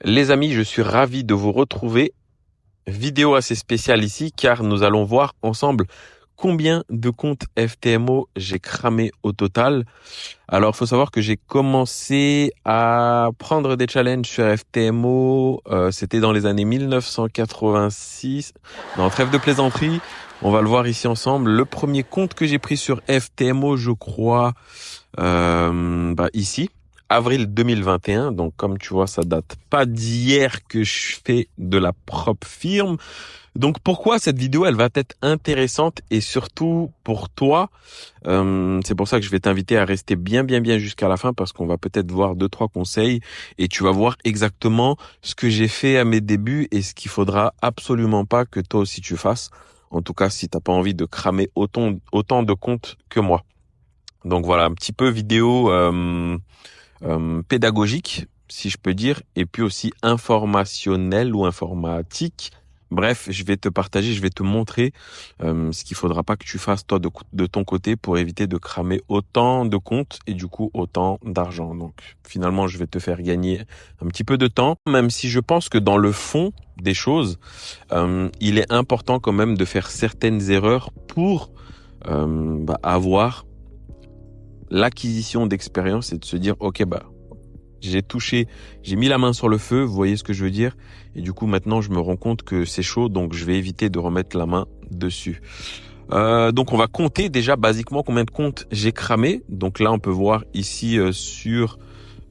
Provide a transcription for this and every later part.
Les amis, je suis ravi de vous retrouver. Vidéo assez spéciale ici car nous allons voir ensemble combien de comptes FTMO j'ai cramé au total. Alors, il faut savoir que j'ai commencé à prendre des challenges sur FTMO. C'était dans les années 1986. Non, trêve de plaisanterie. On va le voir ici ensemble. Le premier compte que j'ai pris sur FTMO, je crois, ici. Avril 2021, donc comme tu vois, ça date pas d'hier que je fais de la propre firme. Donc pourquoi cette vidéo, elle va être intéressante et surtout pour toi, c'est pour ça que je vais t'inviter à rester bien jusqu'à la fin parce qu'on va peut-être voir 2-3 conseils et tu vas voir exactement ce que j'ai fait à mes débuts et ce qu'il faudra absolument pas que toi aussi tu fasses. En tout cas, si t'as pas envie de cramer autant de comptes que moi. Donc voilà, un petit peu vidéo pédagogique, si je peux dire, et puis aussi informationnel ou informatique. Bref, je vais te partager, je vais te montrer ce qu'il faudra pas que tu fasses toi de ton côté pour éviter de cramer autant de comptes et du coup autant d'argent. Donc finalement, je vais te faire gagner un petit peu de temps, même si je pense que dans le fond des choses, il est important quand même de faire certaines erreurs pour avoir l'acquisition d'expérience et de se dire ok j'ai mis la main sur le feu, vous voyez ce que je veux dire, et du coup maintenant je me rends compte que c'est chaud, donc je vais éviter de remettre la main dessus. Donc on va compter déjà basiquement combien de comptes j'ai cramé. Donc là on peut voir ici sur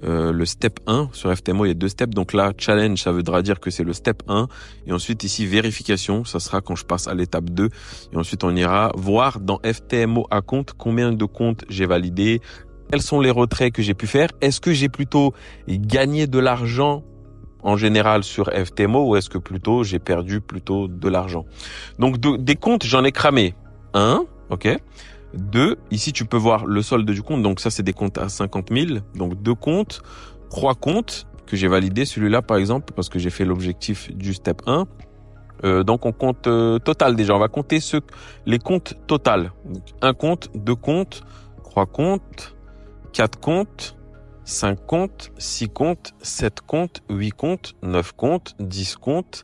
le step 1, sur FTMO il y a 2 steps, donc là challenge ça voudra dire que c'est le step 1 et ensuite ici vérification, ça sera quand je passe à l'étape 2 et ensuite on ira voir dans FTMO à compte combien de comptes j'ai validé, quels sont les retraits que j'ai pu faire, est-ce que j'ai plutôt gagné de l'argent en général sur FTMO ou est-ce que plutôt j'ai perdu plutôt de l'argent. Donc des comptes j'en ai cramé 1, ok. 2, ici tu peux voir le solde du compte, donc ça c'est des comptes à 50 000, donc 2 comptes, 3 comptes que j'ai validés, celui-là par exemple, parce que j'ai fait l'objectif du step 1. Donc on compte total déjà, on va compter les comptes total. Donc, 1 compte, 2 comptes, 3 comptes, 4 comptes, 5 comptes, 6 comptes, 7 comptes, 8 comptes, 9 comptes, 10 comptes,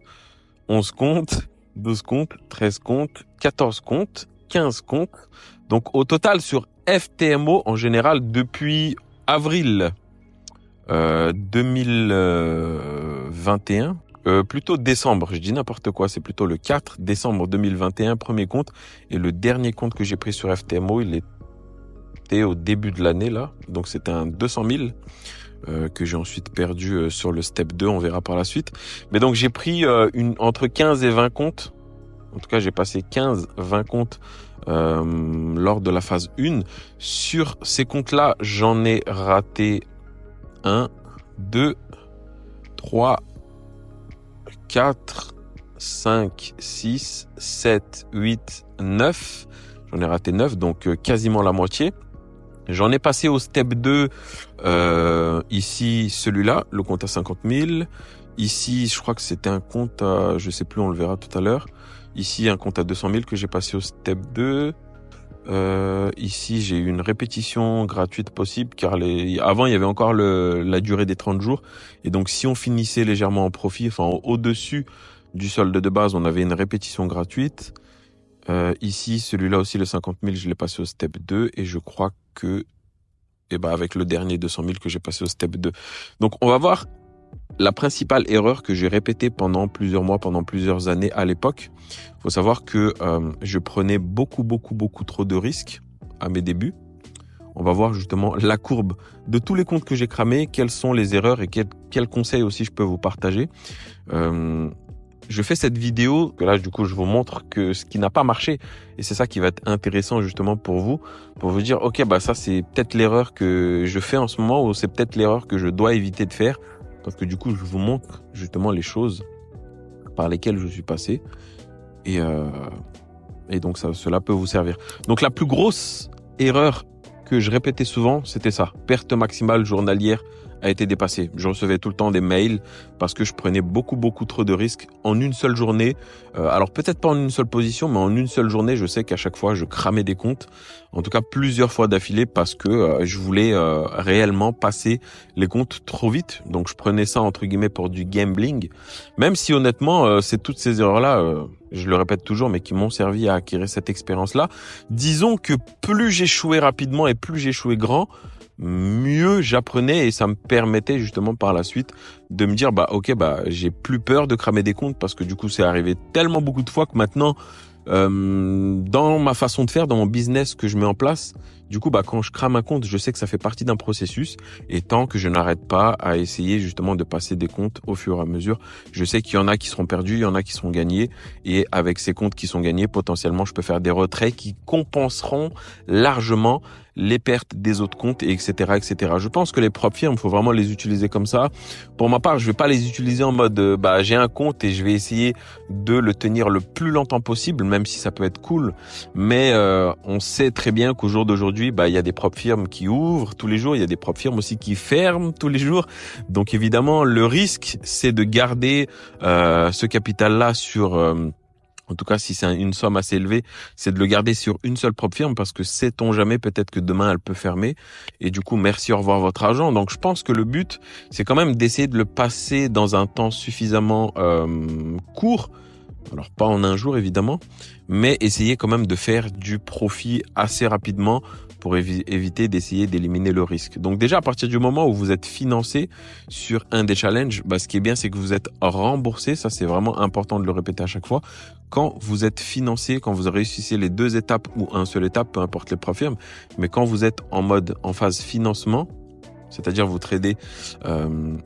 11 comptes, 12 comptes, 13 comptes, 14 comptes, 15 comptes. Donc au total sur FTMO en général depuis avril 2021, plutôt décembre, je dis n'importe quoi, c'est plutôt le 4 décembre 2021, premier compte. Et le dernier compte que j'ai pris sur FTMO, il était au début de l'année là, donc c'était un 200 000 que j'ai ensuite perdu sur le step 2, on verra par la suite. Mais donc j'ai pris entre 15 et 20 comptes. En tout cas, j'ai passé 15-20 comptes lors de la phase 1. Sur ces comptes-là, j'en ai raté 1, 2, 3, 4, 5, 6, 7, 8, 9. J'en ai raté 9, donc quasiment la moitié. J'en ai passé au step 2, ici, celui-là, le compte à 50 000. Ici, je crois que c'était un compte à, je sais plus, on le verra tout à l'heure. Ici, un compte à 200 000 que j'ai passé au step 2. Ici, j'ai eu une répétition gratuite possible car avant, il y avait encore la durée des 30 jours. Et donc, si on finissait légèrement en profit, enfin, au-dessus du solde de base, on avait une répétition gratuite. Ici, celui-là aussi, le 50 000, je l'ai passé au step 2 et je crois que, avec le dernier 200 000 que j'ai passé au step 2. Donc, on va voir la principale erreur que j'ai répétée pendant plusieurs mois, pendant plusieurs années à l'époque. Il faut savoir que je prenais beaucoup trop de risques à mes débuts. On va voir justement la courbe de tous les comptes que j'ai cramés, quelles sont les erreurs et quels conseils aussi je peux vous partager. Je fais cette vidéo, que là du coup je vous montre que ce qui n'a pas marché, et c'est ça qui va être intéressant justement pour vous dire ok ça c'est peut-être l'erreur que je fais en ce moment ou c'est peut-être l'erreur que je dois éviter de faire. Parce que du coup, je vous montre justement les choses par lesquelles je suis passé. Et donc, cela peut vous servir. Donc, la plus grosse erreur que je répétais souvent, c'était ça. Perte maximale journalière a été dépassé. Je recevais tout le temps des mails parce que je prenais beaucoup trop de risques en une seule journée. Alors peut-être pas en une seule position, mais en une seule journée, je sais qu'à chaque fois, je cramais des comptes. En tout cas, plusieurs fois d'affilée parce que je voulais réellement passer les comptes trop vite. Donc je prenais ça entre guillemets pour du gambling. Même si honnêtement, c'est toutes ces erreurs-là, je le répète toujours, mais qui m'ont servi à acquérir cette expérience-là. Disons que plus j'échouais rapidement et plus j'échouais grand, mieux j'apprenais et ça me permettait justement par la suite de me dire j'ai plus peur de cramer des comptes parce que du coup c'est arrivé tellement beaucoup de fois que maintenant dans ma façon de faire, dans mon business que je mets en place, du coup quand je crame un compte, je sais que ça fait partie d'un processus et tant que je n'arrête pas à essayer justement de passer des comptes au fur et à mesure, je sais qu'il y en a qui seront perdus, il y en a qui seront gagnés et avec ces comptes qui sont gagnés, potentiellement je peux faire des retraits qui compenseront largement les pertes des autres comptes, etc., etc. Je pense que les propres firmes, faut vraiment les utiliser comme ça. Pour ma part, je vais pas les utiliser en mode, j'ai un compte et je vais essayer de le tenir le plus longtemps possible, même si ça peut être cool. Mais on sait très bien qu'au jour d'aujourd'hui, il y a des propres firmes qui ouvrent tous les jours, il y a des propres firmes aussi qui ferment tous les jours. Donc évidemment, le risque, c'est de garder ce capital-là sur en tout cas, si c'est une somme assez élevée, c'est de le garder sur une seule propre firme parce que sait-on jamais, peut-être que demain elle peut fermer. Et du coup, merci, au revoir votre argent. Donc, je pense que le but, c'est quand même d'essayer de le passer dans un temps suffisamment court. Alors, pas en un jour, évidemment, mais essayer quand même de faire du profit assez rapidement pour éviter d'essayer d'éliminer le risque. Donc déjà, à partir du moment où vous êtes financé sur un des challenges, ce qui est bien, c'est que vous êtes remboursé. Ça, c'est vraiment important de le répéter à chaque fois. Quand vous êtes financé, quand vous réussissez les 2 étapes ou un seul étape, peu importe les profils, mais quand vous êtes en phase financement, c'est-à-dire vous tradez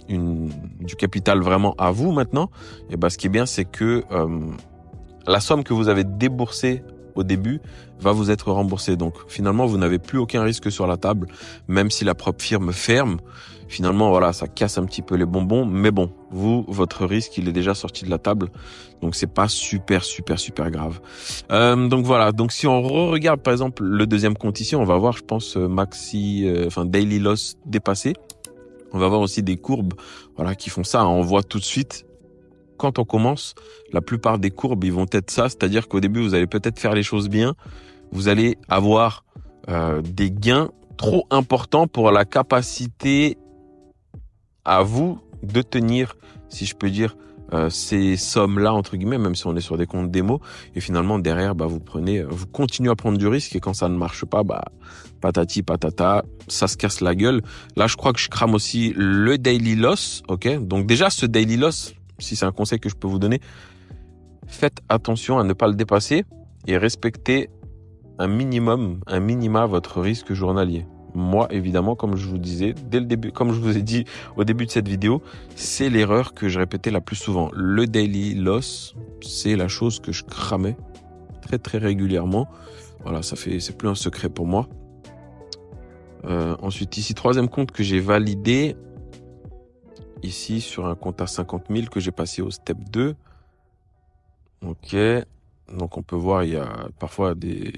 du capital vraiment à vous maintenant, et ce qui est bien, c'est que la somme que vous avez déboursée au début va vous être remboursée. Donc finalement, vous n'avez plus aucun risque sur la table, même si la propre firme ferme. Finalement, voilà, ça casse un petit peu les bonbons, mais bon, votre risque, il est déjà sorti de la table, donc c'est pas super grave. Donc voilà, donc si on regarde par exemple le deuxième compte ici, on va voir, je pense, daily loss dépassé. On va voir aussi des courbes, voilà, qui font ça. On voit tout de suite. Quand on commence, la plupart des courbes, ils vont être ça, c'est-à-dire qu'au début, vous allez peut-être faire les choses bien, vous allez avoir des gains trop importants pour la capacité à vous de tenir, si je peux dire, ces sommes-là, entre guillemets, même si on est sur des comptes démo, et finalement, derrière, vous continuez à prendre du risque, et quand ça ne marche pas, patati patata, ça se casse la gueule. Là, je crois que je crame aussi le daily loss, ok? Donc déjà, ce daily loss, si c'est un conseil que je peux vous donner, faites attention à ne pas le dépasser et respectez un minima votre risque journalier. Moi, évidemment, comme je vous disais dès le début, comme je vous ai dit au début de cette vidéo, c'est l'erreur que je répétais la plus souvent. Le daily loss, c'est la chose que je cramais très régulièrement. Voilà, c'est plus un secret pour moi. Ensuite, ici, troisième compte que j'ai validé. Ici, sur un compte à 50 000 que j'ai passé au step 2. Ok. Donc, on peut voir, il y a parfois de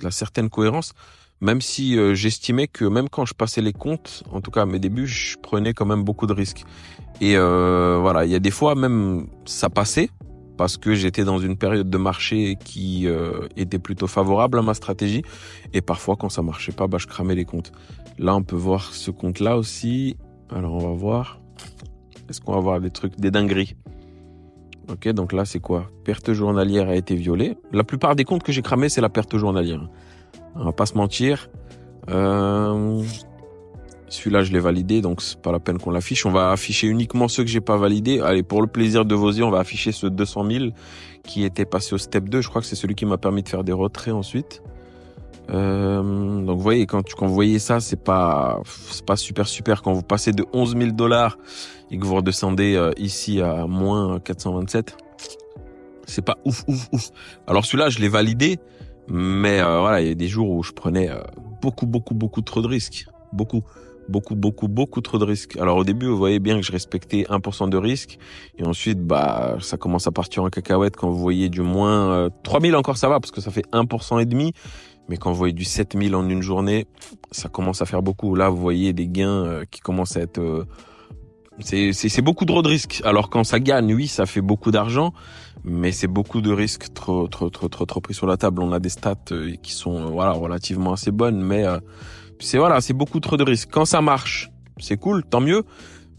la certaine cohérence. Même si j'estimais que même quand je passais les comptes, en tout cas à mes débuts, je prenais quand même beaucoup de risques. Et voilà, il y a des fois même ça passait parce que j'étais dans une période de marché qui était plutôt favorable à ma stratégie. Et parfois, quand ça marchait pas, je cramais les comptes. Là, on peut voir ce compte-là aussi. Alors, on va voir. Est-ce qu'on va voir des dingueries? Ok, donc là, c'est quoi? Perte journalière a été violée. La plupart des comptes que j'ai cramés, c'est la perte journalière. On va pas se mentir. Celui-là, je l'ai validé, donc c'est pas la peine qu'on l'affiche. On va afficher uniquement ceux que j'ai pas validés. Allez, pour le plaisir de vos yeux, on va afficher ce 200 000 qui était passé au step 2. Je crois que c'est celui qui m'a permis de faire des retraits ensuite. Donc vous voyez, quand vous voyez ça, c'est pas super. Quand vous passez de 11 000 $ et que vous redescendez ici à moins 427, c'est pas ouf. Alors celui-là, je l'ai validé, mais voilà, il y a des jours où je prenais beaucoup trop de risques, beaucoup trop de risques. Alors au début, vous voyez bien que je respectais 1% de risque, et ensuite ça commence à partir en cacahuète quand vous voyez du moins 3000 encore, ça va parce que ça fait 1% et demi. Mais quand vous voyez du 7000 en une journée, ça commence à faire beaucoup. Là, vous voyez des gains qui commencent à être C'est beaucoup trop de risques. Alors quand ça gagne, oui, ça fait beaucoup d'argent, mais c'est beaucoup de risques trop pris sur la table. On a des stats qui sont voilà relativement assez bonnes, mais c'est beaucoup trop de risques. Quand ça marche, c'est cool, tant mieux.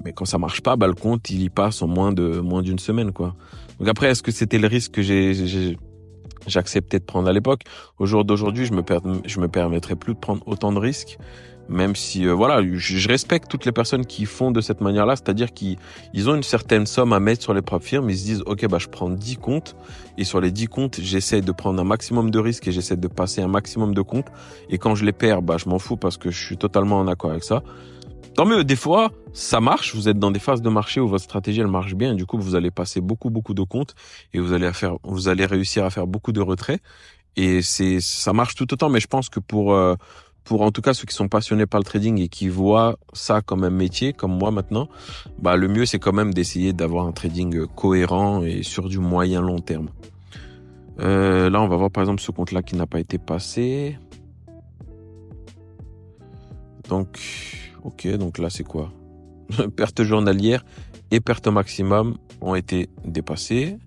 Mais quand ça marche pas, le compte il y passe en moins d'une semaine, quoi. Donc après, est-ce que c'était le risque que j'acceptais de prendre à l'époque? Au jour d'aujourd'hui, je me permettrais plus de prendre autant de risques. Même si, je respecte toutes les personnes qui font de cette manière-là, c'est-à-dire qu'ils ont une certaine somme à mettre sur les propres firmes, ils se disent, ok, je prends 10 comptes, et sur les 10 comptes, j'essaie de prendre un maximum de risques et j'essaie de passer un maximum de comptes, et quand je les perds, je m'en fous parce que je suis totalement en accord avec ça. Tant mieux, des fois, ça marche, vous êtes dans des phases de marché où votre stratégie, elle marche bien, et du coup, vous allez passer beaucoup de comptes, et vous allez réussir à faire beaucoup de retraits, et ça marche tout autant, mais je pense que pour en tout cas ceux qui sont passionnés par le trading et qui voient ça comme un métier, comme moi maintenant, le mieux c'est quand même d'essayer d'avoir un trading cohérent et sur du moyen long terme. Là, on va voir par exemple ce compte-là qui n'a pas été passé. Donc, ok, donc là c'est quoi? Perte journalière et perte maximum ont été dépassées.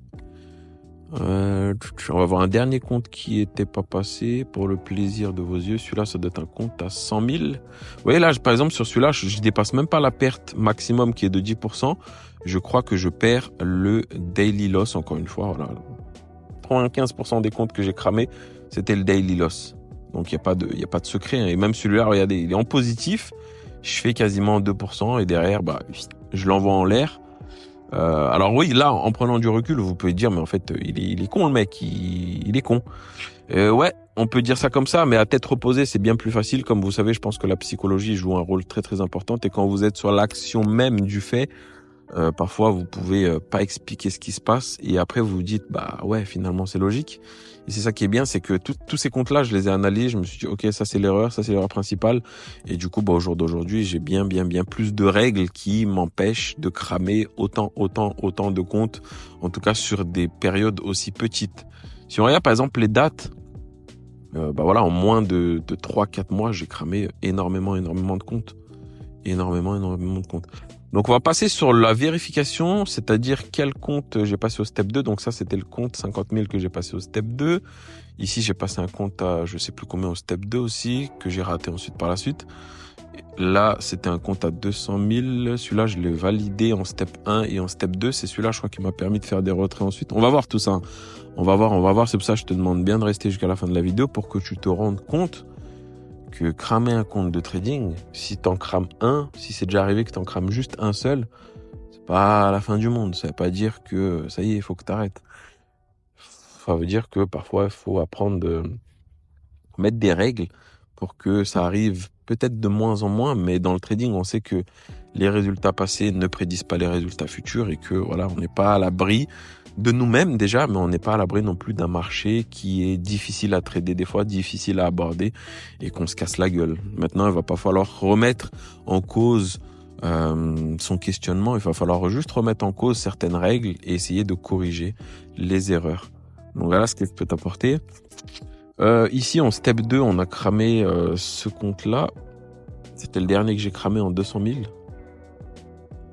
On va voir un dernier compte qui était pas passé pour le plaisir de vos yeux. Celui-là, ça doit être un compte à 100 000. Vous voyez là, par exemple, sur celui-là, je dépasse même pas la perte maximum qui est de 10%. Je crois que je perds le daily loss, encore une fois. Voilà. 95% des comptes que j'ai cramés, c'était le daily loss. Donc, il n'y a pas de secret, hein. Et même celui-là, regardez, il est en positif. Je fais quasiment 2% et derrière, je l'envoie en l'air. Alors oui, là, en prenant du recul, vous pouvez dire, mais en fait, il est con le mec, il est con. Ouais, on peut dire ça comme ça, mais à tête reposée, c'est bien plus facile. Comme vous savez, je pense que la psychologie joue un rôle très important. Et quand vous êtes sur l'action même du fait, parfois vous pouvez pas expliquer ce qui se passe et après vous vous dites ouais, finalement c'est logique. Et c'est ça qui est bien, c'est que tous ces comptes-là, je les ai analysés, je me suis dit ok, ça c'est l'erreur principale. Et du coup, au jour d'aujourd'hui, j'ai bien plus de règles qui m'empêchent de cramer autant de comptes, en tout cas sur des périodes aussi petites. Si on regarde par exemple les dates, en moins de 3-4 mois, j'ai cramé énormément de comptes. Énormément de comptes. Donc on va passer sur la vérification, c'est-à-dire quel compte j'ai passé au step 2. Donc ça, c'était le compte 50 000 que j'ai passé au step 2. Ici, j'ai passé un compte à je sais plus combien au step 2 aussi, que j'ai raté ensuite par la suite. Là, c'était un compte à 200 000. Celui-là, je l'ai validé en step 1 et en step 2. C'est celui-là, je crois, qui m'a permis de faire des retraits ensuite. On va voir tout ça. On va voir. C'est pour ça que je te demande bien de rester jusqu'à la fin de la vidéo pour que tu te rendes compte que cramer un compte de trading, si t'en crames un, si c'est déjà arrivé que t'en crames juste un seul, c'est pas la fin du monde. Ça veut pas dire que ça y est, il faut que t'arrêtes. Ça veut dire que parfois il faut apprendre de mettre des règles pour que ça arrive peut-être de moins en moins, mais dans le trading, on sait que les résultats passés ne prédisent pas les résultats futurs et que voilà, on n'est pas à l'abri de nous-mêmes déjà, mais on n'est pas à l'abri non plus d'un marché qui est difficile à trader des fois, difficile à aborder et qu'on se casse la gueule. Maintenant, il va pas falloir remettre en cause son questionnement, il va falloir juste remettre en cause certaines règles et essayer de corriger les erreurs. Donc voilà ce que je peux t'apporter. Ici, en step 2, on a cramé ce compte-là. C'était le dernier que j'ai cramé en 200 000.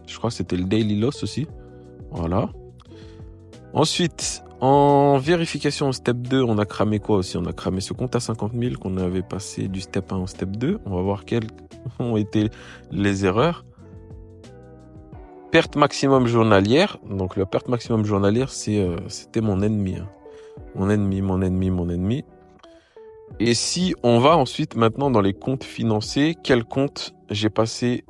Je crois que c'était le daily loss aussi. Voilà. Ensuite, en vérification en step 2, on a cramé quoi aussi? On a cramé ce compte à 50 000 qu'on avait passé du step 1 au step 2. On va voir quelles ont été les erreurs. Perte maximum journalière. Donc la perte maximum journalière, c'était mon ennemi. Mon ennemi. Et si on va ensuite maintenant dans les comptes financiers, quel compte j'ai passé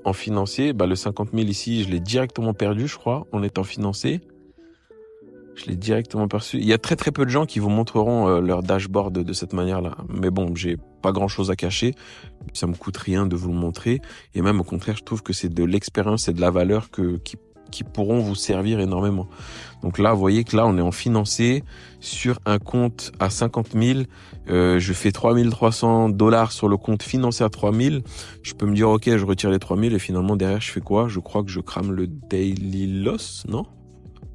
en financier? Le 50 000 ici, je l'ai directement perdu, je crois, en étant financé. Je l'ai directement perçu. Il y a très peu de gens qui vous montreront leur dashboard de cette manière-là. Mais bon, j'ai pas grand-chose à cacher. Ça me coûte rien de vous le montrer. Et même au contraire, je trouve que c'est de l'expérience et de la valeur qui pourront vous servir énormément. Donc là, vous voyez que là, on est en financé sur un compte à 50 000. Je fais $3 300 sur le compte financé à 3 000. Je peux me dire, ok, je retire les 3 000 et finalement derrière, je fais quoi? Je crois que je crame le daily loss, non?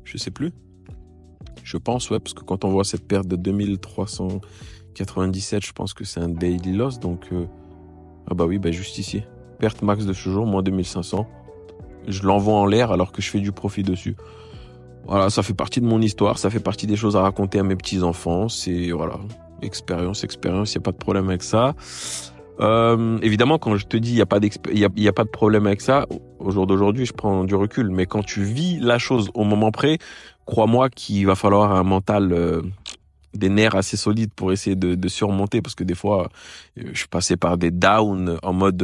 Je sais plus. Je pense, ouais, parce que quand on voit cette perte de 2397, je pense que c'est un daily loss. Donc, juste ici. Perte max de ce jour, moins 2500. je l'envoie en l'air alors que je fais du profit dessus. Voilà, ça fait partie de mon histoire, ça fait partie des choses à raconter à mes petits-enfants. C'est, voilà, expérience, il n'y a pas de problème avec ça. Évidemment, quand je te dis il y a pas de problème avec ça, au jour d'aujourd'hui, je prends du recul. Mais quand tu vis la chose au moment près, crois-moi qu'il va falloir un mental, des nerfs assez solides pour essayer de surmonter. Parce que des fois, je suis passé par des downs en mode,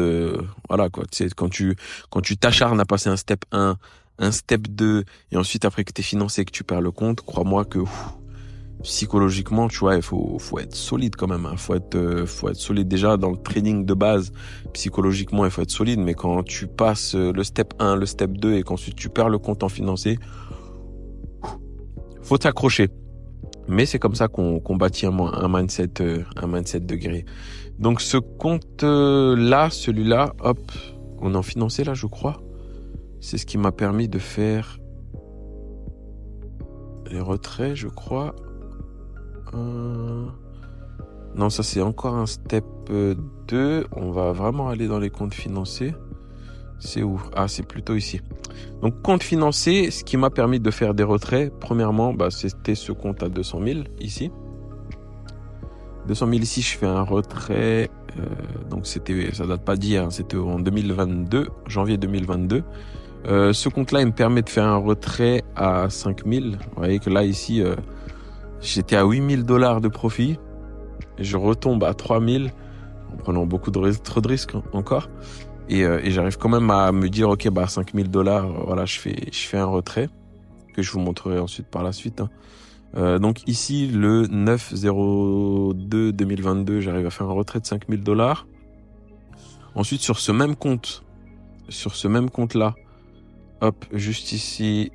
voilà quoi. Tu sais, quand tu t'acharnes à passer un step 1, un step 2, et ensuite après que t'es financé et que tu perds le compte, crois-moi que psychologiquement, tu vois, il faut être solide quand même, hein. Faut être solide déjà dans le trading de base. Psychologiquement, il faut être solide, mais quand tu passes le step 1, le step 2 et qu'ensuite tu perds le compte en financé, faut t'accrocher. Mais c'est comme ça qu'on bâtit un mindset de guerrier. Donc ce compte là, celui-là, hop, on est en financé là, je crois. C'est ce qui m'a permis de faire les retraits, je crois. Non, ça c'est encore un step 2. On va vraiment aller dans les comptes financés. C'est où? Ah, c'est plutôt ici. Donc compte financé, ce qui m'a permis de faire des retraits, premièrement, c'était ce compte à 200 000 ici. 200 000 ici, je fais un retrait. Donc ça date pas d'hier, hein, c'était en 2022, janvier 2022. Ce compte-là, il me permet de faire un retrait à 5 000. Vous voyez que là, ici, j'étais à $8 000 de profit. Je retombe à 3 000 en prenant trop de risques encore. Et j'arrive quand même à me dire, ok, $5 000, voilà, je fais un retrait que je vous montrerai ensuite par la suite, hein. Donc ici, le 9/02/2022, j'arrive à faire un retrait de $5 000. Ensuite, sur ce même compte-là, hop, juste ici,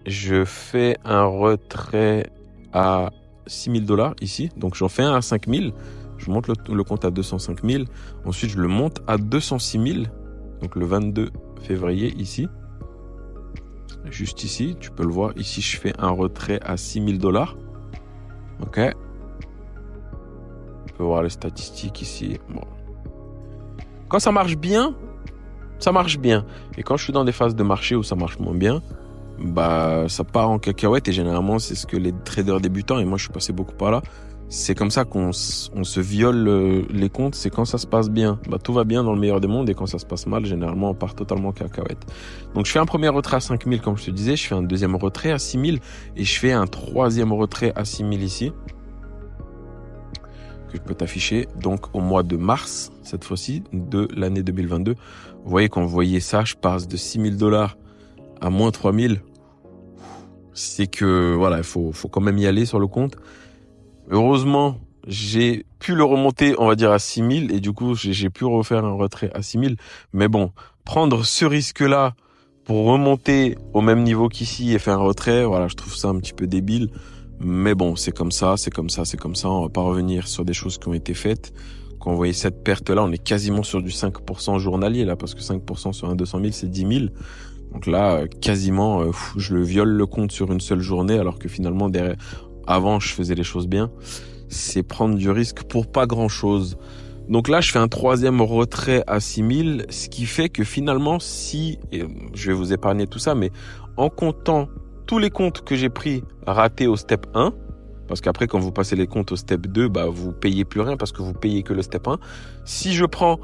je fais un retrait à $6 000 ici. Donc j'en fais un à 5 000. Je monte le compte à 205 000. Ensuite, je le monte à 206 000. Donc le 22 février ici. Juste ici, tu peux le voir. Ici, je fais un retrait à $6 000. Ok. On peut voir les statistiques ici. Bon. Quand ça marche bien, ça marche bien. Et quand je suis dans des phases de marché où ça marche moins bien, ça part en cacahuète. Et généralement, c'est ce que les traders débutants, et moi je suis passé beaucoup par là, c'est comme ça qu'on se viole les comptes. C'est quand ça se passe bien, tout va bien dans le meilleur des mondes, et quand ça se passe mal, généralement on part totalement en cacahuète. Donc je fais un premier retrait à 5 000 comme je te disais, je fais un deuxième retrait à 6 000 et je fais un troisième retrait à 6 000 ici que je peux t'afficher. Donc au mois de mars, cette fois-ci, de l'année 2022, vous voyez, quand vous voyez ça, je passe de $6 000 à moins 3 000. C'est que voilà, il faut quand même y aller sur le compte. Heureusement, j'ai pu le remonter, on va dire, à 6 000, et du coup, j'ai pu refaire un retrait à 6 000. Mais bon, prendre ce risque-là pour remonter au même niveau qu'ici et faire un retrait, voilà, je trouve ça un petit peu débile. Mais bon, c'est comme ça. On va pas revenir sur des choses qui ont été faites. Quand vous voyez cette perte-là, on est quasiment sur du 5% journalier, là, parce que 5% sur un 200 000, c'est 10 000. Donc là, quasiment, je le viole le compte sur une seule journée, alors que finalement, avant, je faisais les choses bien. C'est prendre du risque pour pas grand chose. Donc là, je fais un troisième retrait à 6 000, ce qui fait que finalement, je vais vous épargner tout ça, mais en comptant tous les comptes que j'ai pris ratés au step 1, parce qu'après, quand vous passez les comptes au step 2, vous payez plus rien parce que vous payez que le step 1. Si je prends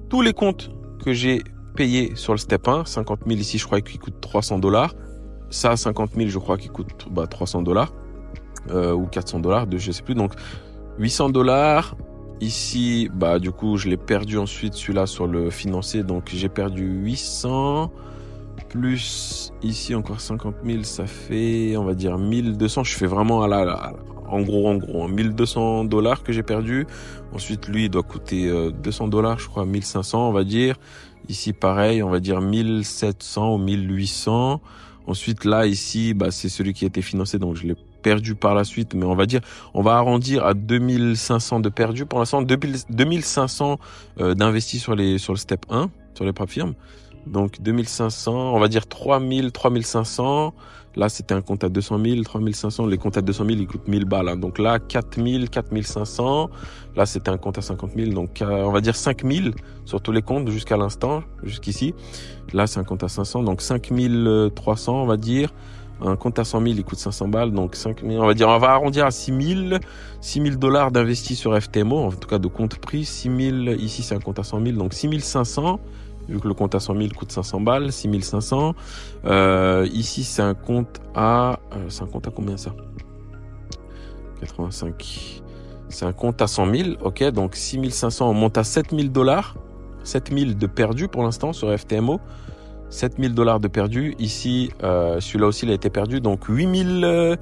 tous les comptes que j'ai payés sur le step 1, 50 000 ici, je crois qu'il coûte $300. Ça, 50 000, je crois qu'il coûte $300. Ou $400, je sais plus. Donc, $800. Ici, du coup, je l'ai perdu ensuite, celui-là, sur le financier. Donc, j'ai perdu 800. Plus, ici, encore 50 000, ça fait, on va dire, 1200. Je fais vraiment en gros, $1 200 que j'ai perdu. Ensuite, lui, il doit coûter $200, je crois, 1500, on va dire. Ici, pareil, on va dire 1700 ou 1800. Ensuite, là, ici, c'est celui qui a été financé, donc je l'ai perdu par la suite, mais on va arrondir à 2500 de perdu. Pour l'instant, 2500 d'investis sur le step 1, sur les prop firmes. Donc 2500, on va dire 3000, 3500. Là, c'était un compte à 200 000, 3500. Les comptes à 200 000, ils coûtent 1000 balles. Hein. Donc là, 4000, 4500. Là, c'était un compte à 50 000. Donc, on va dire 5000 sur tous les comptes jusqu'à l'instant, jusqu'ici. Là, c'est un compte à 500. Donc 5300, on va dire. Un compte à 100 000, il coûte 500 balles. Donc 5000, on va dire, on va arrondir à 6000 $, d'investis sur FTMO. En tout cas, de compte pris. 6000, ici, c'est un compte à 100 000. Donc 6500. Vu que le compte à 100 000 coûte 500 balles, 6500. Ici, c'est un compte à... c'est un compte à combien ça? 85. C'est un compte à 100 000, ok. Donc 6500, on monte à 7000 $. 7000 de perdu pour l'instant sur FTMO. 7000 $ de perdu. Ici, celui-là aussi, il a été perdu. Donc 8000...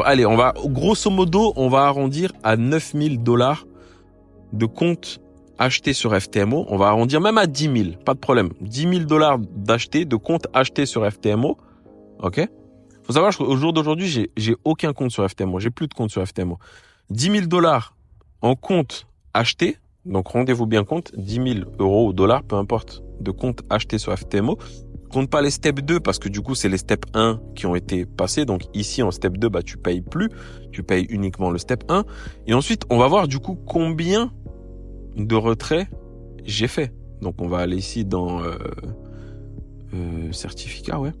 allez, on va, grosso modo, on va arrondir à 9000 $ de compte acheté sur FTMO, on va arrondir même à 10 000, pas de problème. 10 000 $ d'acheter, de compte acheté sur FTMO, ok? Faut savoir qu'au jour d'aujourd'hui, j'ai aucun compte sur FTMO, j'ai plus de compte sur FTMO. 10 000 $ en compte acheté, donc rendez-vous bien compte, 10 000 € ou dollars, peu importe, de compte acheté sur FTMO. Compte pas les step 2 parce que du coup, c'est les step 1 qui ont été passés. Donc ici, en step 2, bah, tu payes plus, tu payes uniquement le step 1. Et ensuite, on va voir du coup combien de retrait j'ai fait. Donc on va aller ici dans certificat, ouais.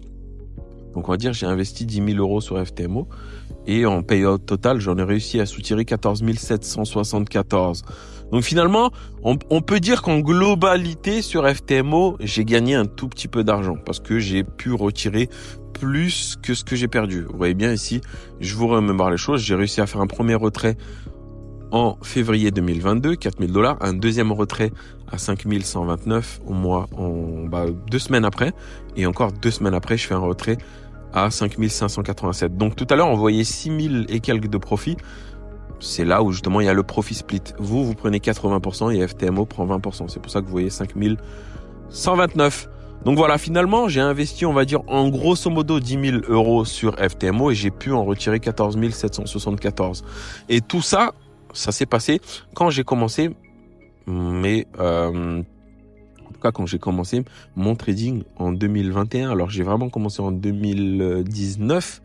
Donc on va dire j'ai investi 10 000 € sur FTMO et en payout total j'en ai réussi à soutirer 14 774. Donc finalement on peut dire qu'en globalité sur FTMO j'ai gagné un tout petit peu d'argent parce que j'ai pu retirer plus que ce que j'ai perdu. Vous voyez bien ici, je vous remémore les choses, j'ai réussi à faire un premier retrait en février 2022, 4000 $, un deuxième retrait à 5129 au mois, 2 semaines après, et encore 2 semaines après, je fais un retrait à 5587. Donc tout à l'heure, on voyait 6000 et quelques de profit. C'est là où justement il y a le profit split. Vous prenez 80% et FTMO prend 20%. C'est pour ça que vous voyez 5129. Donc voilà, finalement, j'ai investi, on va dire, en grosso modo 10 000 € sur FTMO et j'ai pu en retirer 14 774. Et tout ça, ça s'est passé quand j'ai commencé en tout cas quand j'ai commencé mon trading en 2021. Alors j'ai vraiment commencé en 2019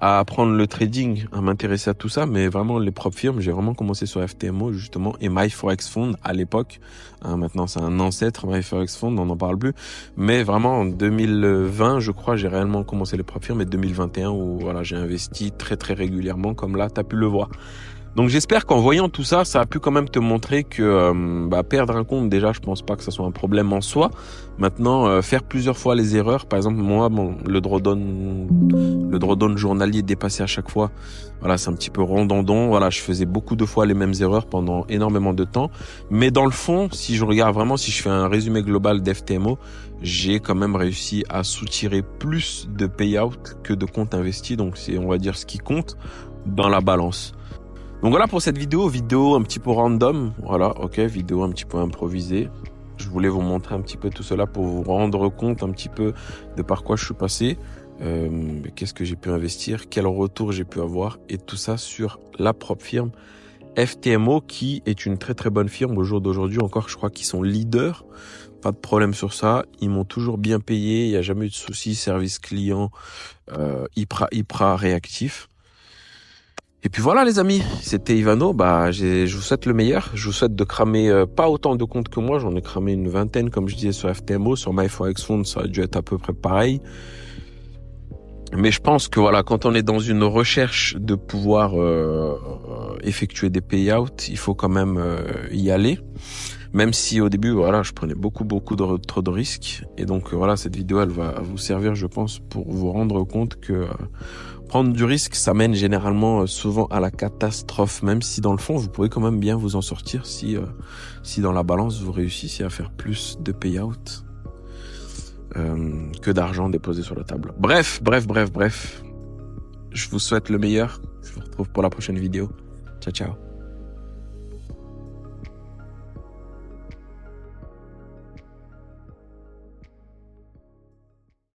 à apprendre le trading, à m'intéresser à tout ça, mais vraiment les propres firmes, j'ai vraiment commencé sur FTMO justement et MyForexFund à l'époque. Maintenant c'est un ancêtre, MyForexFund, on n'en parle plus, mais vraiment en 2020 je crois j'ai réellement commencé les propres firmes et 2021 où voilà j'ai investi très très régulièrement comme là tu as pu le voir. Donc j'espère qu'en voyant tout ça, ça a pu quand même te montrer que perdre un compte, déjà, je pense pas que ça soit un problème en soi. Maintenant, faire plusieurs fois les erreurs, par exemple, moi, le drawdown journalier dépassé à chaque fois, voilà, c'est un petit peu redondant. Voilà, je faisais beaucoup de fois les mêmes erreurs pendant énormément de temps. Mais dans le fond, si je regarde vraiment, si je fais un résumé global d'FTMO, j'ai quand même réussi à soutirer plus de payout que de comptes investis. Donc c'est, on va dire, ce qui compte dans la balance. Donc voilà pour cette vidéo un petit peu random, voilà, ok, vidéo un petit peu improvisée. Je voulais vous montrer un petit peu tout cela pour vous rendre compte un petit peu de par quoi je suis passé, qu'est-ce que j'ai pu investir, quel retour j'ai pu avoir et tout ça sur la propre firme FTMO qui est une très très bonne firme au jour d'aujourd'hui encore, je crois qu'ils sont leaders, pas de problème sur ça, ils m'ont toujours bien payé, il n'y a jamais eu de soucis, service client hyper réactif. Et puis voilà les amis, c'était Ivano, je vous souhaite le meilleur, je vous souhaite de cramer pas autant de comptes que moi, j'en ai cramé une vingtaine comme je disais sur FTMO, sur MyForexFund ça a dû être à peu près pareil. Mais je pense que voilà, quand on est dans une recherche de pouvoir effectuer des payouts, il faut quand même y aller. Même si au début, voilà, je prenais beaucoup trop de risques. Et donc voilà, cette vidéo, elle va vous servir, je pense, pour vous rendre compte que prendre du risque, ça mène généralement souvent à la catastrophe. Même si dans le fond, vous pourrez quand même bien vous en sortir si dans la balance, vous réussissez à faire plus de payouts que d'argent déposé sur la table. Bref. Je vous souhaite le meilleur. Je vous retrouve pour la prochaine vidéo. Ciao.